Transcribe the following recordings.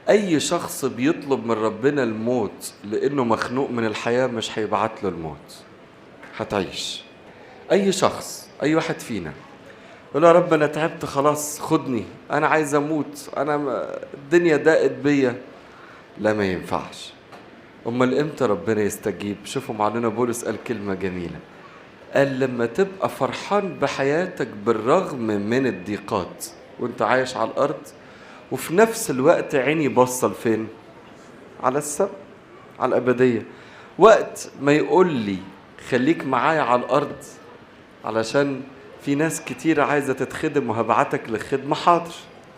أي شخص بيطلب من ربنا الموت لأنه مخنوق من الحياة مش هيبعت له الموت، هتعيش. أي شخص، أي واحد فينا يقول يا رب أنا تعبت خلاص خدني، أنا عايز أموت، الدنيا ضاقت بيا، لا ما ينفعش. أمال إمتى ربنا يستجيب؟ شوفوا معلنا بولس قال كلمة جميلة، قال لما تبقى فرحان بحياتك بالرغم من الضيقات وانت عايش على الأرض، وفي نفس الوقت عيني بصل فين؟ على السماء، على الأبدية. وقت ما يقول لي خليك معايا على الأرض علشان في ناس كتيرة عايزة تتخدم وهبعتك للخدمة، حاضر،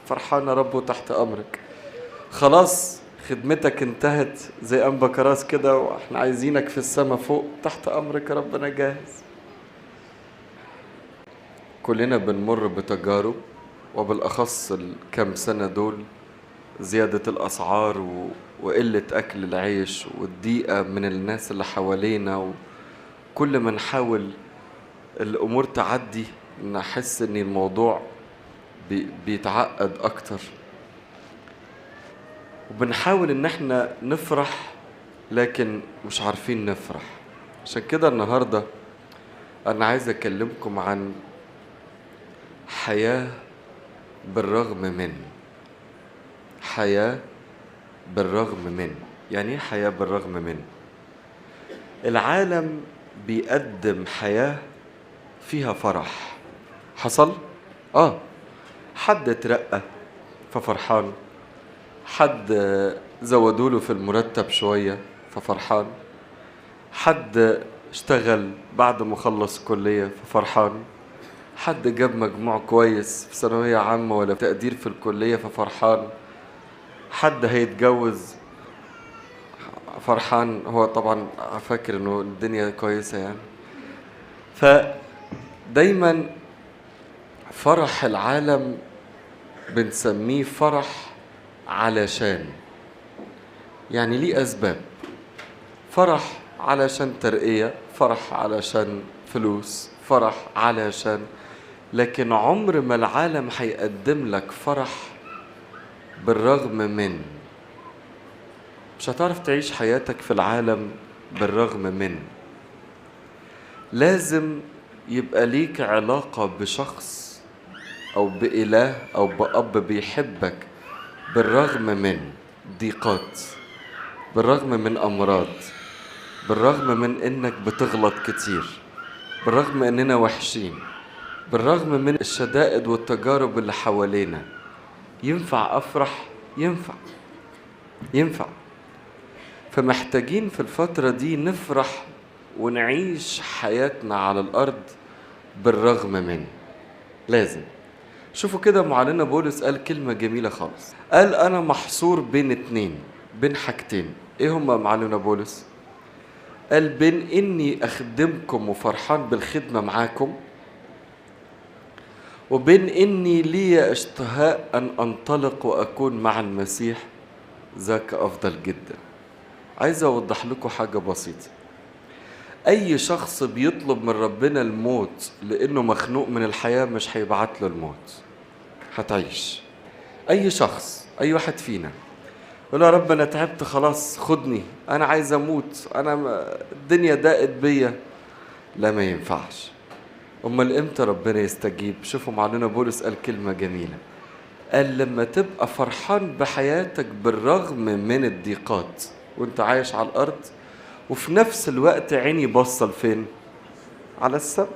فرحان يا رب وتحت أمرك. خلاص خدمتك انتهت زي أنبا كراس كده واحنا عايزينك في السماء فوق، تحت أمرك يا رب أنا جاهز. كلنا بنمر بتجارب، وبالأخص الكام سنة دول زيادة الأسعار وقلة أكل العيش والضيقة من الناس اللي حوالينا، وكل ما نحاول الأمور تعدي نحس إن الموضوع بيتعقد أكتر، وبنحاول إن احنا نفرح لكن مش عارفين نفرح. عشان كده النهاردة أنا عايز أكلمكم عن حياة بالرغم من. حياة بالرغم من، يعني ايه حياة بالرغم من؟ العالم بيقدم حياة فيها فرح، حصل؟ حد اترقى ففرحان، حد زودوله في المرتب شوية ففرحان، حد اشتغل بعد ما خلص كلية ففرحان، حد جاب مجموع كويس في ثانوية عامة ولا تقدير في الكلية ففرحان، حد هيتجوز فرحان، هو طبعا فاكر انه الدنيا كويسة يعني. فدايما فرح العالم بنسميه فرح علشان، يعني ليه أسباب. فرح علشان ترقية، فرح علشان فلوس، فرح علشان، لكن عمر ما العالم هيقدم لك فرح بالرغم من. مش هتعرف تعيش حياتك في العالم بالرغم من. لازم يبقى ليك علاقة بشخص أو بإله أو بأب بيحبك بالرغم من ضيقات، بالرغم من أمراض، بالرغم من إنك بتغلط كتير، بالرغم إننا وحشين، بالرغم من الشدائد والتجارب اللي حوالينا. ينفع أفرح؟ ينفع. فمحتاجين في الفترة دي نفرح ونعيش حياتنا على الأرض بالرغم من. لازم. شوفوا كده معلنا بولس قال كلمة جميلة خالص، قال أنا محصور بين اتنين، بين حاجتين. إيه هما معلنا بولس؟ قال بين إني أخدمكم وفرحان بالخدمة معاكم، وبين إني لي اشتهاء أن أنطلق وأكون مع المسيح، ذاك أفضل جدا. عايز أوضح لكم حاجة بسيطة. أي شخص بيطلب من ربنا الموت لأنه مخنوق من الحياة مش هيبعت له الموت، هتعيش. أي شخص، أي واحد فينا يقول يا رب أنا تعبت خلاص خدني، أنا عايز أموت، الدنيا ضاقت بيا، لا ما ينفعش. أمال إمتى ربنا يستجيب؟ شوفوا معلنا بولس قال كلمة جميلة، قال لما تبقى فرحان بحياتك بالرغم من الضيقات وانت عايش على الأرض، وفي نفس الوقت عيني بصل فين؟ على السماء،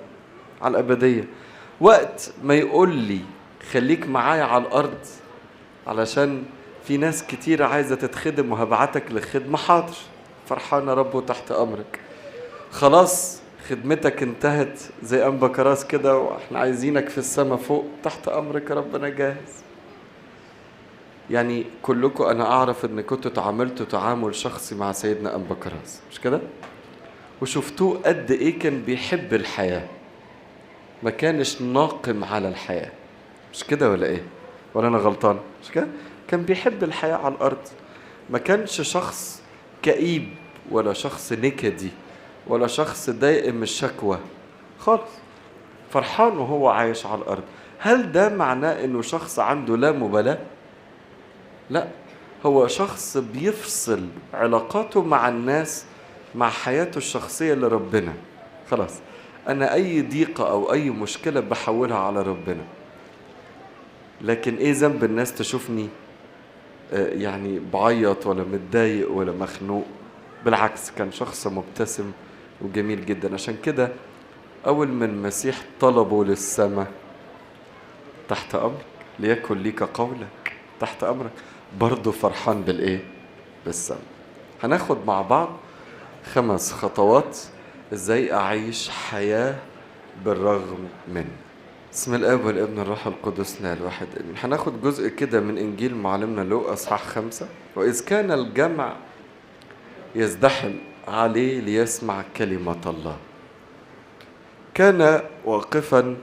على الأبدية. وقت ما يقول لي خليك معايا على الأرض علشان في ناس كتيرة عايزة تتخدم وهبعتك للخدمة، حاضر، فرحان يا رب وتحت أمرك. خلاص خدمتك انتهت زي أنبا كراس كده واحنا عايزينك في السماء فوق، تحت أمرك يا رب أنا جاهز. يعني كلكم أنا أعرف إن كنتوا تعاملتوا تعامل شخصي مع سيدنا أنبا كراس، مش كده؟ وشفتوه قد إيه كان بيحب الحياة، ما كانش ناقم على الحياة، مش كده ولا إيه؟ ولا أنا غلطان؟ مش كده؟ كان بيحب الحياة على الأرض، ما كانش شخص كئيب ولا شخص نكدي ولا شخص دائم الشكوى خالص، فرحان وهو عايش على الأرض. هل ده معناه إنه شخص عنده لا مبالاة؟ لا، هو شخص بيفصل علاقاته مع الناس مع حياته الشخصية لربنا. خلاص، أنا أي ضيقة أو أي مشكلة بحولها على ربنا. لكن إيه ذنب الناس تشوفني يعني بعيط ولا متضايق ولا مخنوق؟ بالعكس، كان شخص مبتسم وجميل جدا. عشان كده أول ما المسيح طلبه للسماء: تحت أمرك ليكن ليك قولك، تحت أمرك، برضه فرحان بالإيه؟ بالسماء. هناخد مع بعض 5 خطوات إزاي أعيش حياة بالرغم من. بسم الآب والابن الروح القدس لا الواحد آمين. هناخد جزء كده من إنجيل معلمنا لوقا إصحاح 5. وإذ كان الجمع يزدحم عليه ليسمع كلمة الله، كان واقفا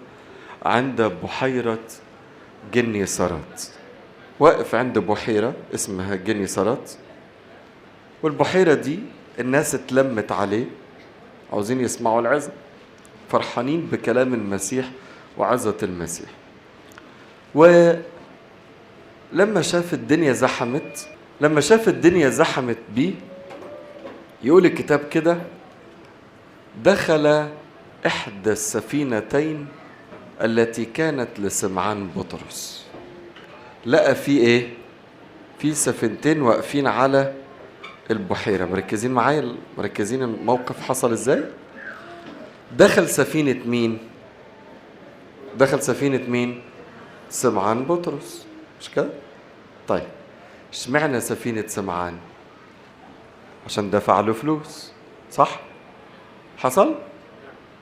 عند بحيرة جنيسرات. واقف عند بحيرة اسمها جنيسرات، والبحيرة دي الناس اتلمت عليه عاوزين يسمعوا العظة، فرحانين بكلام المسيح وعظة المسيح. ولما شاف الدنيا زحمت بيه، يقول الكتاب كده: دخل إحدى السفينتين التي كانت لسمعان بطرس. لقى في إيه؟ في سفينتين واقفين على البحيرة. مركزين معايا؟ مركزين الموقف حصل إزاي؟ دخل سفينة مين؟ سمعان بطرس، مش كده؟ طيب، اشمعنى سفينة سمعان؟ عشان دفع له فلوس، صح؟ حصل؟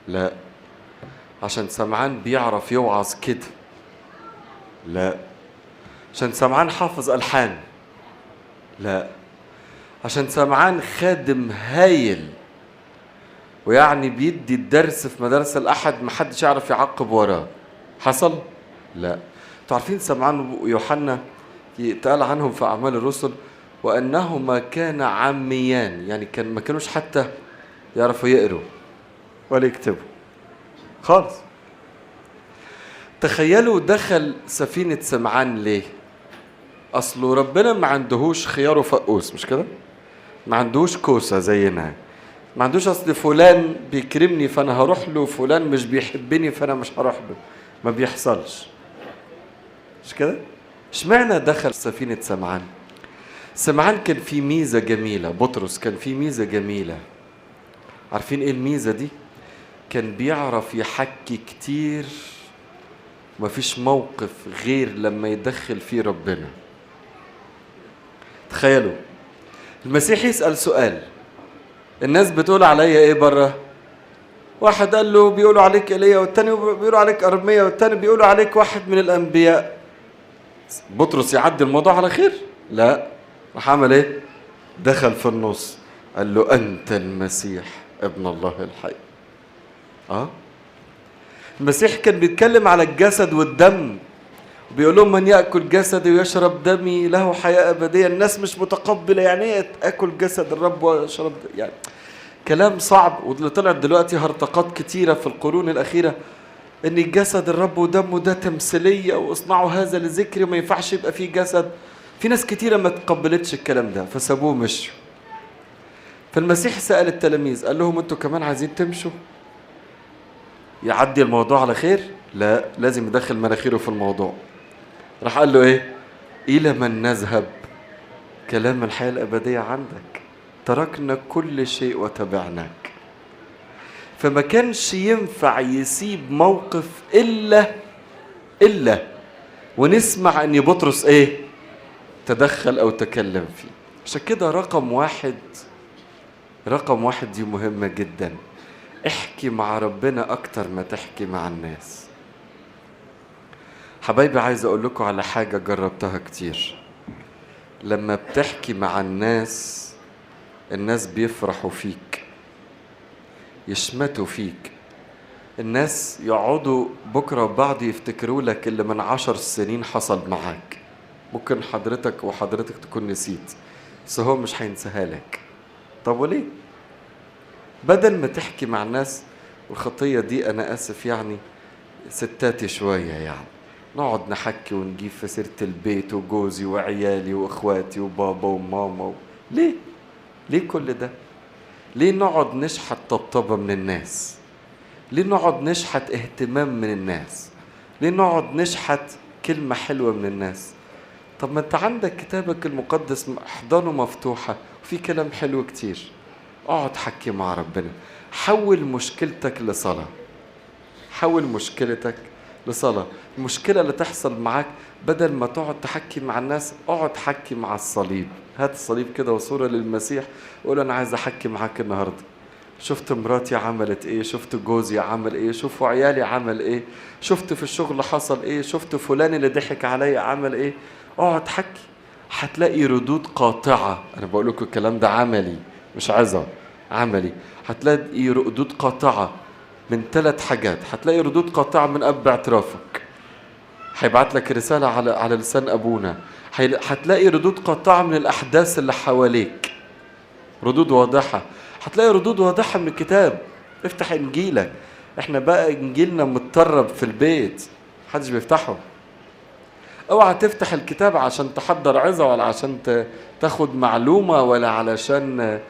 لا. عشان سمعان بيعرف يوعظ كده؟ لا. عشان سمعان حافظ ألحان؟ لا. عشان سمعان خادم هايل ويعني بيدي الدرس في مدارس الأحد محدش يعرف يعقب وراه؟ حصل؟ لا. تعرفين سمعان ويوحنا يتقال عنهم في أعمال الرسل وأنهما كان عاميان، يعني ما كانوش حتى يعرفوا يقروا ولا يكتبوا خالص. تخيلوا دخل سفينة سمعان ليه؟ أصله ربنا ما عندهوش خيار وفقوس، مش كده؟ ما عندهوش كوسة زينا، ما عندوش أصل فلان بيكرمني فأنا هروح له، فلان مش بيحبني فأنا مش هروح له. ما بيحصلش، مش كده؟ اشمعنى دخل سفينة سمعان؟ سمعان كان فيه ميزة جميلة، بطرس كان فيه ميزة جميلة. عارفين ايه الميزة دي؟ كان بيعرف يحكي كتير، ومفيش موقف غير لما يدخل فيه ربنا. تخيلوا المسيح يسأل سؤال، الناس بتقول عليا ايه بره؟ واحد قال له بيقولوا عليك ايليا، والتاني بيقولوا عليك ارميا، والتاني بيقولوا عليك واحد من الانبياء. بطرس يعدي الموضوع على خير؟ لا. راح عمل ايه؟ دخل في النص، قال له انت المسيح ابن الله الحي. المسيح كان بيتكلم على الجسد والدم، بيقول لهم من يأكل جسدي ويشرب دمي له حياة أبدية. الناس مش متقبلة يعني ايه أكل جسد الرب ويشرب يعني كلام صعب. واللي طلعت دلوقتي هرطقات كتيرة في القرون الأخيرة إن الجسد الرب ودمه ده تمثيلية واصنعوا هذا لذكري، وما ينفعش يبقى فيه جسد. في ناس كتيرة ما تقبلتش الكلام ده فسابوه مشوا. فالمسيح سأل التلاميذ قال لهم انتوا كمان عايزين تمشوا؟ يعدي الموضوع على خير؟ لا، لازم يدخل مناخيره في الموضوع. راح قال له ايه؟ إلى من نذهب؟ كلام الحياة الأبدية عندك، تركنا كل شيء وتبعناك. فما كانش ينفع يسيب موقف إلا ونسمع أن بطرس ايه؟ تدخل أو تكلم فيه. عشان كده رقم واحد دي مهمة جدا. احكي مع ربنا أكتر ما تحكي مع الناس. حبايبي، عايز أقول لكم على حاجة جربتها كتير. لما بتحكي مع الناس بيفرحوا فيك، يشمتوا فيك. الناس يقعدوا بكرة وبعض يفتكروا لك اللي من 10 سنين حصل معاك. ممكن حضرتك تكون نسيت، بس هو مش هينساها لك. طب وليه؟ بدل ما تحكي مع الناس، والخطية دي أنا آسف يعني ستاتي شوية، يعني نقعد نحكي ونجيب في سيرة البيت وجوزي وعيالي واخواتي وبابا وماما ليه؟ ليه كل ده؟ ليه نقعد نشحت طبطبة من الناس؟ ليه نقعد نشحت اهتمام من الناس؟ ليه نقعد نشحت كلمة حلوة من الناس؟ طب ما انت عندك كتابك المقدس احضانه مفتوحة وفي كلام حلو كتير. اقعد حكي مع ربنا. حول مشكلتك لصلاة. حول مشكلتك لصلاة. المشكلة اللي تحصل معاك بدل ما تقعد تحكي مع الناس اقعد حكي مع الصليب. هات الصليب كده وصورة للمسيح وقول انا عايز احكي معاك النهاردة. شفت مراتي عملت ايه، شفت جوزي عمل ايه، شوفوا عيالي عمل ايه، شفت في الشغل حصل ايه، شفت فلان اللي ضحك عليا عمل ايه. اقعد حكي. هتلاقي ردود قاطعة. انا بقول لكم الكلام ده عملي مش عظة، عملي. هتلاقي ردود قاطعة من 3 حاجات. هتلاقي ردود قاطعة من اب اعترافك، هيبعت لك رسالة على لسان ابونا. هتلاقي ردود قاطعة من الاحداث اللي حواليك، ردود واضحة. هتلاقي ردود واضحة من الكتاب. افتح انجيلك. احنا بقى انجيلنا متطرب في البيت، محدش بيفتحه. اوعى تفتح الكتاب عشان تحضر عظة ولا عشان تاخد معلومة ولا علشان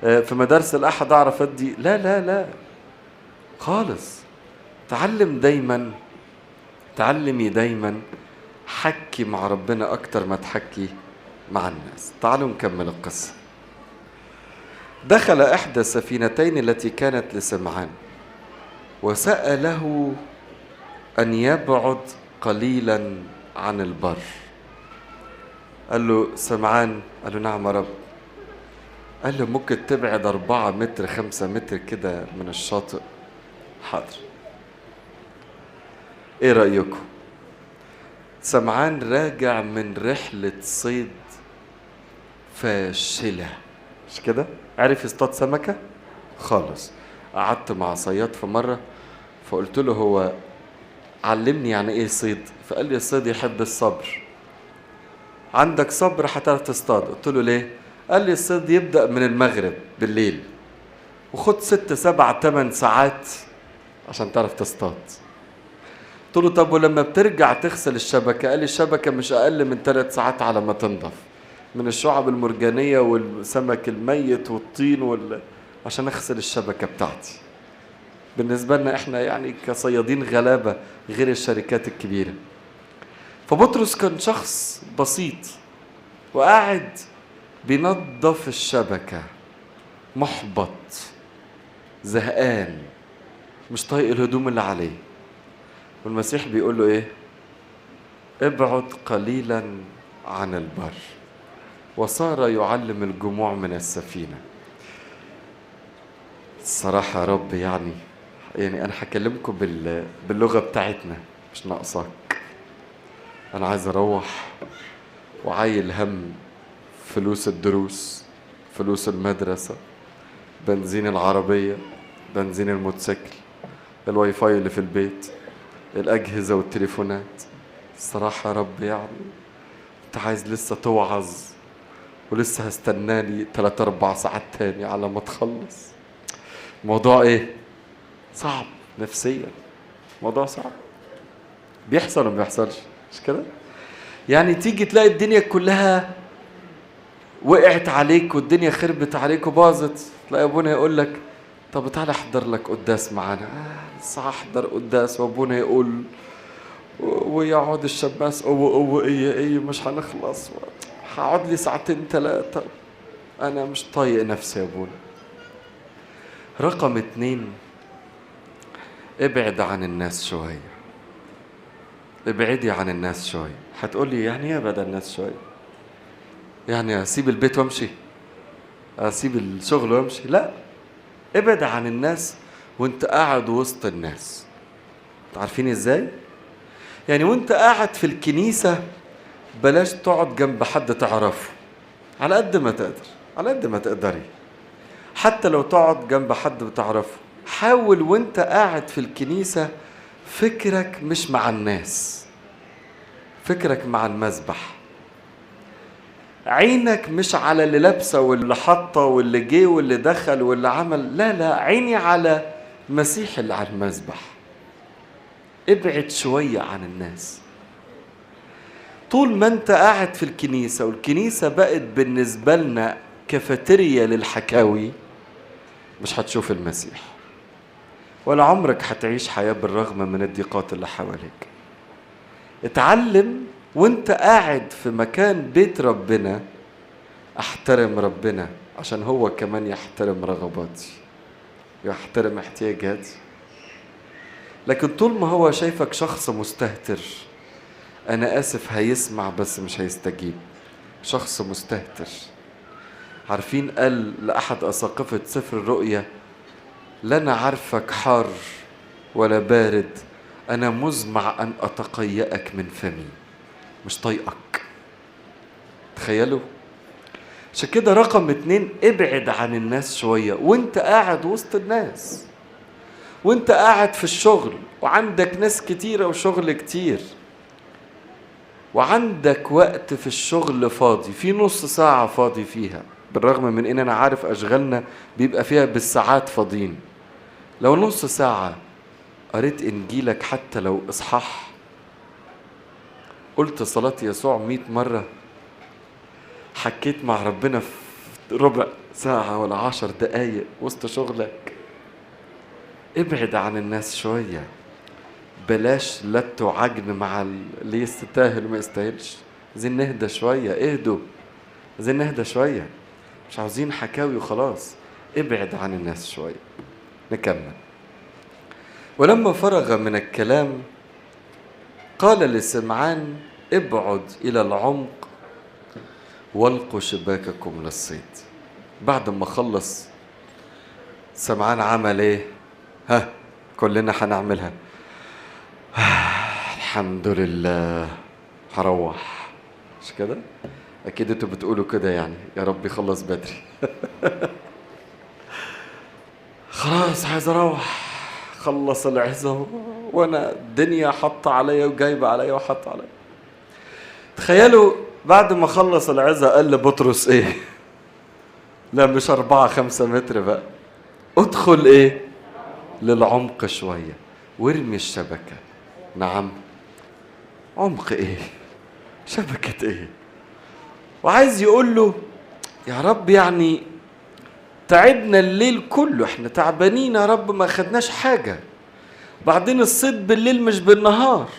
في مدارس الأحد أعرف أدي. لا لا لا خالص. تعلم دايما، تعلمي دايما حكي مع ربنا أكتر ما تحكي مع الناس. تعالوا نكمل القصة. دخل إحدى السفينتين التي كانت لسمعان وسأله أن يبعد قليلا عن البر. قال له سمعان، قال له نعم يا رب. قال له ممكن تبعد 4 متر 5 متر كده من الشاطئ؟ حاضر. ايه رأيكم؟ سمعان راجع من رحلة صيد فاشلة، مش كده؟ عرف يصطاد سمكة؟ خالص. قعدت مع صياد في مرة فقلت له هو علمني يعني ايه صيد. فقال لي الصيد يحب الصبر. عندك صبر هتعرف تصطاد. قلت له ليه؟ قال لي الصيد يبدأ من المغرب بالليل وخد 6 7 8 ساعات عشان تعرف تصطاد. قلت له طب ولما بترجع تغسل الشبكة؟ قال لي الشبكة مش أقل من 3 ساعات على ما تنضف من الشعب المرجانية والسمك الميت والطين عشان أغسل الشبكة بتاعتي. بالنسبة لنا احنا يعني كصيادين غلابة غير الشركات الكبيرة. فبطرس كان شخص بسيط وقاعد بينظف الشبكة، محبط زهقان مش طايق الهدوم اللي عليه. والمسيح بيقول له ايه؟ ابعد قليلا عن البر. وصار يعلم الجموع من السفينة. الصراحة يا رب يعني أنا هكلمكم باللغة بتاعتنا مش ناقصاك. أنا عايز أروح وعايل هم فلوس الدروس، فلوس المدرسة، بنزين العربية، بنزين الموتوسيكل، الواي فاي اللي في البيت، الأجهزة والتليفونات. الصراحة يا رب يعني أنت عايز لسه توعظ ولسه هستناني 3-4 ساعات تاني على ما تخلص. الموضوع ايه؟ صعب نفسيا. موضوع صعب. بيحصل وما بيحصلش مش كده؟ يعني تيجي تلاقي الدنيا كلها وقعت عليك والدنيا خربت عليك وباظت، تلاقي ابونا يقول لك طب تعالى احضر لك قداس معانا. صح احضر قداس وابونا يقول ويقعد الشماس ايه مش هنخلص. هقعد لي 2 3. انا مش طايق نفسي يا ابونا. رقم 2 ابعد عن الناس شوية. ابعدي عن الناس شوية. هتقولي يعني ايه ابعد عن الناس شوية؟ يعني اسيب البيت وامشي؟ اسيب الشغل وامشي؟ لا، ابعد عن الناس وانت قاعد وسط الناس. عارفين ازاي؟ يعني وانت قاعد في الكنيسة بلاش تقعد جنب حد تعرفه على قد ما تقدر، على قد ما تقدري. حتى لو تقعد جنب حد بتعرفه حاول وانت قاعد في الكنيسة فكرك مش مع الناس، فكرك مع المذبح. عينك مش على اللي لابسه واللي حطه واللي جه واللي دخل واللي عمل. لا لا، عيني على المسيح اللي على المذبح. ابعد شوية عن الناس. طول ما انت قاعد في الكنيسة والكنيسة بقت بالنسبة لنا كافيتيريا للحكاوي، مش هتشوف المسيح، ولا عمرك هتعيش حياة بالرغم من الضيقات اللي حواليك. اتعلم وانت قاعد في مكان بيت ربنا احترم ربنا، عشان هو كمان يحترم رغباتي، يحترم احتياجاتي. لكن طول ما هو شايفك شخص مستهتر، انا اسف هيسمع بس مش هيستجيب، شخص مستهتر. عارفين قال لأحد أساقفة سفر الرؤيا: لا أنا عارفك حار ولا بارد، أنا مزمع أن أتقيأك من فمي، مش طايقك. تخيلوا. عشان كده رقم 2، ابعد عن الناس شوية وانت قاعد وسط الناس، وانت قاعد في الشغل وعندك ناس كتيرة وشغل كتير، وعندك وقت في الشغل فاضي، في نص ساعة فاضي فيها، بالرغم من ان انا عارف اشغالنا بيبقى فيها بالساعات فاضيين. لو نص ساعة قريت انجيلك، حتى لو اصحاح، قلت صلاة يسوع 100 مرة، حكيت مع ربنا في ربع ساعة ولا 10 دقايق وسط شغلك، ابعد عن الناس شوية. بلاش لت وعجن مع اللي يستاهل وما يستاهلش. عايزين نهدى شوية، اهدوا، عايزين نهدى شوية، مش عاوزين حكاوي وخلاص. ابعد عن الناس شوية. نكمل. ولما فرغ من الكلام قال لسمعان: ابعد إلى العمق والقوا شباككم للصيد. بعد ما خلص سمعان عمل ايه؟ كلنا هنعملها. الحمد لله هروح، مش كده؟ اكيد انتوا بتقولوا كده يعني، يا رب يخلص بدري. خلاص عايز اروح، خلص العزة وانا الدنيا حط عليا وجايبه عليا وحط عليا. تخيلوا بعد ما خلص العزة قال لبطرس ايه؟ لا مش 4-5 متر بقى، ادخل ايه؟ للعمق شوية وارمي الشبكة. نعم، عمق ايه؟ شبكة ايه؟ وعايز يقول له: يا رب يعني تعبنا الليل كله، احنا تعبانين يا رب، ما خدناش حاجة، بعدين الصيد بالليل مش بالنهار،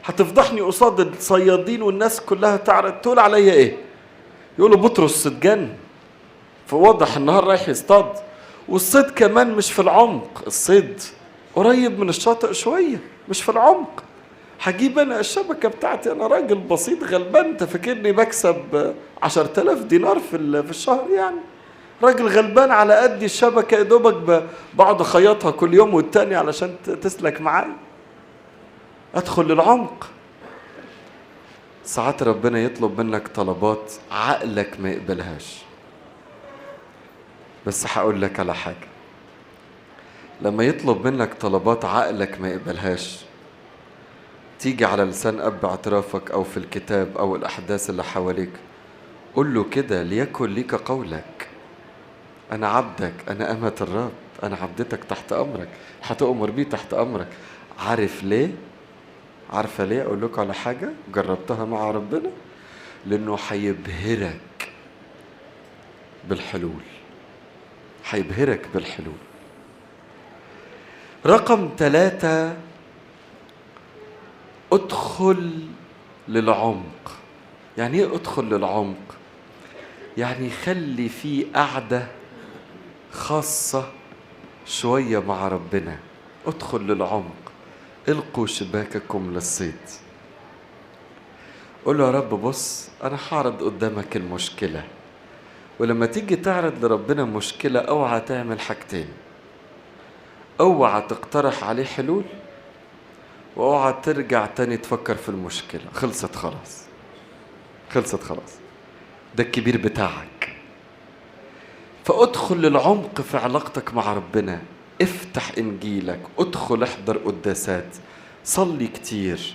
هتفضحني قصاد الصيادين والناس كلها تعرف تقول عليا ايه؟ يقول له: بطرس اتجن، فواضح النهار رايح يصطاد، والصيد كمان مش في العمق، الصيد قريب من الشاطئ شوية، مش في العمق. هجيب انا الشبكة بتاعتي، انا راجل بسيط غلبان، انت فاكرني بكسب 10,000 دينار في الشهر يعني؟ راجل غلبان على قد الشبكة، يا دوبك بقعد اخيطها كل يوم والتاني علشان تسلك معايا. ادخل للعمق. ساعات ربنا يطلب منك طلبات عقلك ما يقبلهاش، بس هقول لك على حاجة: لما يطلب منك طلبات عقلك ما يقبلهاش، تيجي على لسان أب اعترافك أو في الكتاب أو الأحداث اللي حواليك، قل له كده: ليكن ليك قولك، أنا عبدك، أنا أمة الرب، أنا عبدتك تحت أمرك، هتؤمر بيه تحت أمرك. عارف ليه؟ عارفة ليه؟ أقول لك على حاجة جربتها مع ربنا، لأنه هيبهرك بالحلول، هيبهرك بالحلول. رقم 3، ادخل للعمق. يعني ايه ادخل للعمق؟ يعني خلي فيه قعدة خاصة شوية مع ربنا. ادخل للعمق، القوا شباككم للصيد. قول له: يا رب بص، انا هعرض قدامك المشكلة، ولما تيجي تعرض لربنا مشكلة اوعى تعمل حاجتين: اوعى تقترح عليه حلول، واوعى ترجع تاني تفكر في المشكلة. خلصت خلاص، خلصت خلاص، ده الكبير بتاعك. فادخل للعمق في علاقتك مع ربنا، افتح انجيلك، ادخل احضر قداسات، صلي كتير،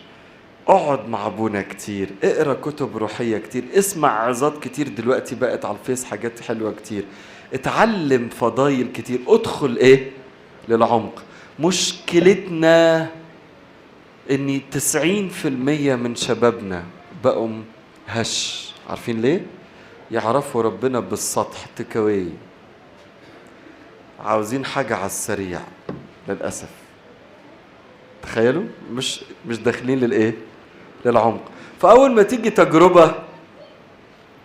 اقعد مع ابونا كتير، اقرا كتب روحية كتير، اسمع عظات كتير، دلوقتي بقت على الفيس حاجات حلوة كتير، اتعلم فضايل كتير. ادخل ايه؟ للعمق. مشكلتنا ان 90% من شبابنا بقوا هش. عارفين ليه؟ يعرفوا ربنا بالسطح، تكوي، عاوزين حاجة على السريع للأسف. تخيلوا، مش داخلين للإيه؟ للعمق. فأول ما تيجي تجربة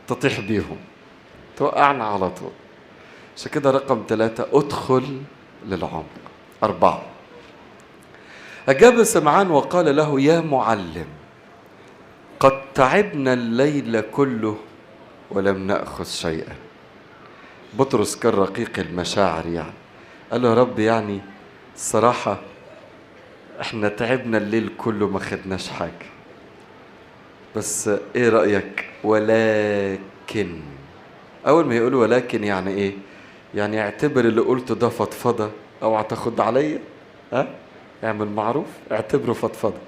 تطيح بيهم، توقعنا على طول. عشان كده رقم 3، ادخل للعمق. 4، أجاب سمعان وقال له: يا معلم، قد تعبنا الليل كله ولم نأخذ شيئا. بطرس كان رقيق المشاعر، يعني قال له: يا رب، يعني الصراحة احنا تعبنا الليل كله ما خدناش حاجة، بس ايه رأيك؟ ولكن. اول ما يقول ولكن يعني ايه؟ يعني اعتبر اللي قلته ده فضفضة، اوعى تاخد عليا، اعمل معروف، اعتبره فضفضة.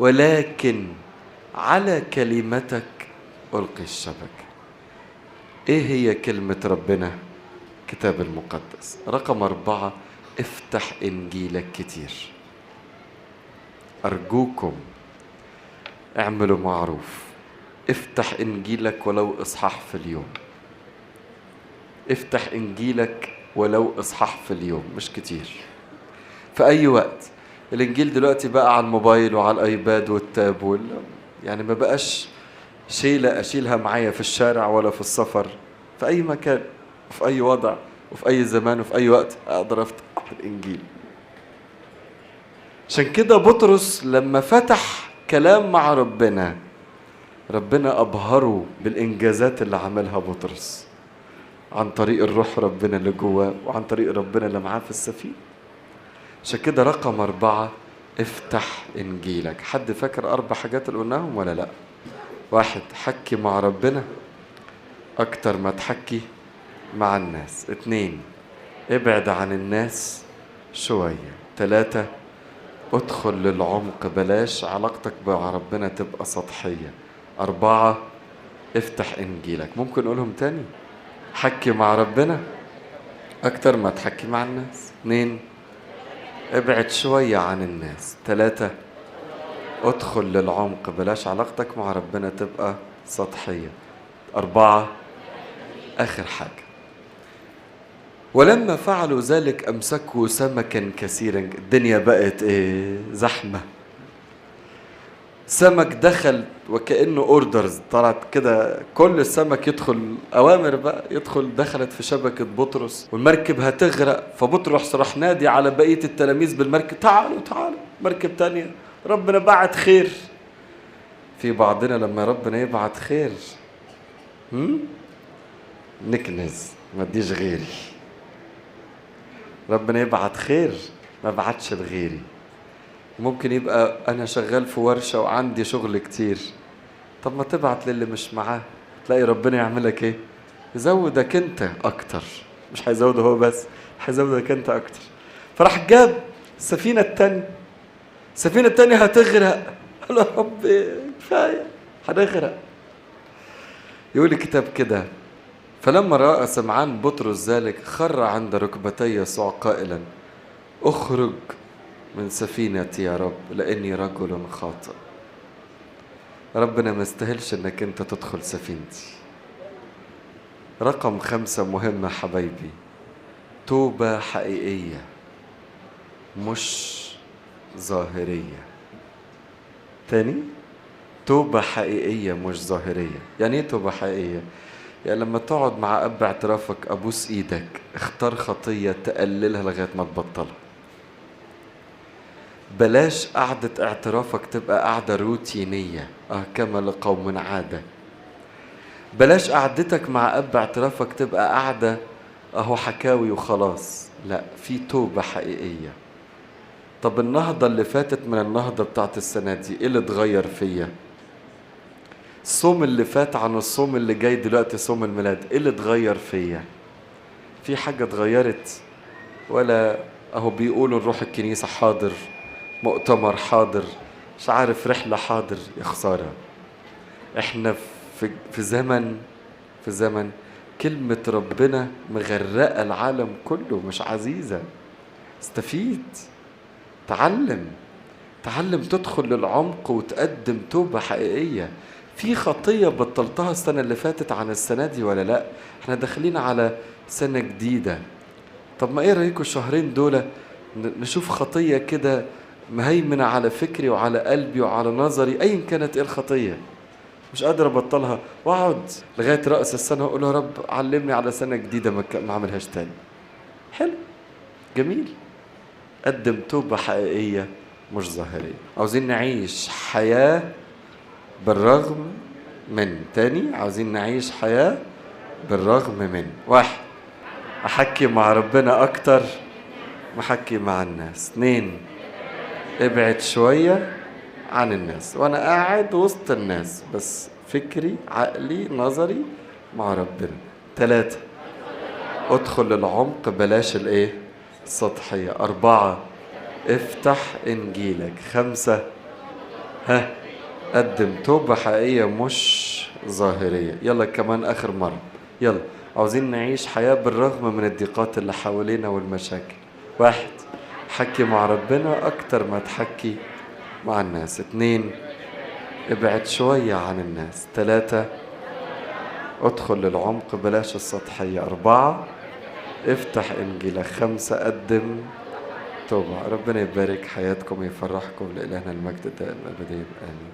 ولكن على كلمتك ألقي الشبكة. ايه هي كلمة ربنا؟ كتاب المقدس. رقم 4، افتح انجيلك كتير. ارجوكم اعملوا معروف، افتح انجيلك ولو اصحاح في اليوم. افتح انجيلك ولو اصحاح في اليوم، مش كتير، في اي وقت. الانجيل دلوقتي بقى على الموبايل وعلى الايباد والتاب يعني ما بقاش شيلة اشيلها معايا في الشارع ولا في السفر، في اي مكان وفي اي وضع وفي اي زمان وفي اي وقت اقدر افتح الانجيل. عشان كده بطرس لما فتح كلام مع ربنا أبهره بالإنجازات اللي عملها بطرس عن طريق الروح ربنا اللي جواه وعن طريق ربنا اللي معاه في السفينة. عشان كده رقم 4، افتح إنجيلك. حد فاكر 4 حاجات اللي قلناهم ولا لا؟ 1، حكي مع ربنا أكتر ما تحكي مع الناس. 2، ابعد عن الناس شوية. 3، ادخل للعمق، بلاش علاقتك مع ربنا تبقى سطحية. 4، افتح انجيلك. ممكن نقولهم تاني؟ حكي مع ربنا اكتر ما تحكي مع الناس. 2، ابعد شوية عن الناس. 3، ادخل للعمق، بلاش علاقتك مع ربنا تبقى سطحية. 4، اخر حاجة، ولما فعلوا ذلك امسكوا سمكا كثيرا. الدنيا بقت ايه؟ زحمة. سمك دخل وكأنه اوردرز طلعت كده، كل السمك يدخل، اوامر بقى يدخل. دخلت في شبكة بطرس والمركب هتغرق، فبطرس راح نادي على بقية التلاميذ بالمركب: تعالوا تعالوا، مركب تانية، ربنا بعت خير. في بعضنا لما ربنا يبعت خير نكنز، ما اديش غيري. ربنا يبعت خير ما بعتش لغيري. ممكن يبقى أنا شغال في ورشة وعندي شغل كتير، طب ما تبعت للي مش معاه، تلاقي ربنا يعملك إيه؟ يزودك أنت أكتر. مش هيزوده هو بس، هيزودك أنت أكتر. فراح جاب السفينة التانية. السفينة التانية هتغرق، قال يا رب كفاية هنغرق. يقول الكتاب كده: فلما رأى سمعان بطرس ذلك خر عند ركبتي يسوع قائلا: اخرج من سفينتي يا رب، لأني رجل خاطئ. ربنا ما يستاهلش انك انت تدخل سفينتي. رقم 5 مهمة حبايبي، توبة حقيقية مش ظاهرية. تاني، توبة حقيقية مش ظاهرية. يعني ايه توبة حقيقية؟ يعني لما تقعد مع أب اعترافك أبوس إيدك، اختار خطية تقللها لغاية ما تبطلها. بلاش قعدة اعترافك تبقى قعدة روتينية، كما لقوم عادة. بلاش قعدتك مع أب اعترافك تبقى قعدة أهو حكاوي وخلاص. لا، في توبة حقيقية. طب النهضة اللي فاتت من النهضة بتاعت السنة دي ايه اللي اتغير فيا؟ الصوم اللي فات عن الصوم اللي جاي دلوقتي صوم الميلاد، ايه اللي اتغير فيا؟ في حاجة اتغيرت؟ ولا اهو بيقولوا نروح الكنيسة حاضر، مؤتمر حاضر، مش عارف رحلة حاضر. يا خسارة، احنا في زمن كلمة ربنا مغرقة العالم كله، مش عزيزة. استفيد، تعلم تدخل للعمق وتقدم توبة حقيقية. في خطية بطلتها السنة اللي فاتت عن السنة دي ولا لا؟ احنا داخلين على سنة جديدة. طب ما ايه رأيكم الشهرين دول نشوف خطية كده مهيمنة على فكري وعلى قلبي وعلى نظري، ايا كانت ايه الخطية، مش قادر ابطلها، واقعد لغاية رأس السنة واقول يا رب علمني على سنة جديدة ما اعملهاش تاني. حلو، جميل. قدم توبة حقيقية مش ظاهرية. عاوزين نعيش حياة بالرغم من، تاني عاوزين نعيش حياة بالرغم من. واحد، أحكي مع ربنا أكتر محكي مع الناس. 2، ابعد شوية عن الناس وأنا قاعد وسط الناس بس فكري عقلي نظري مع ربنا. 3، ادخل العمق بلاش الايه السطحية. 4، افتح انجيلك. 5، قدم توبة حقيقية مش ظاهرية. يلا كمان آخر مرة، يلا. عاوزين نعيش حياة بالرغم من الضيقات اللي حوالينا والمشاكل. 1، حكي مع ربنا أكتر ما تحكي مع الناس. 2، ابعد شوية عن الناس. 3، ادخل للعمق بلاش السطحية. 4، افتح انجيلك. 5، قدم توبة. ربنا يبارك حياتكم ويفرحكم، لإلهنا المجد دائما أبدين آمين.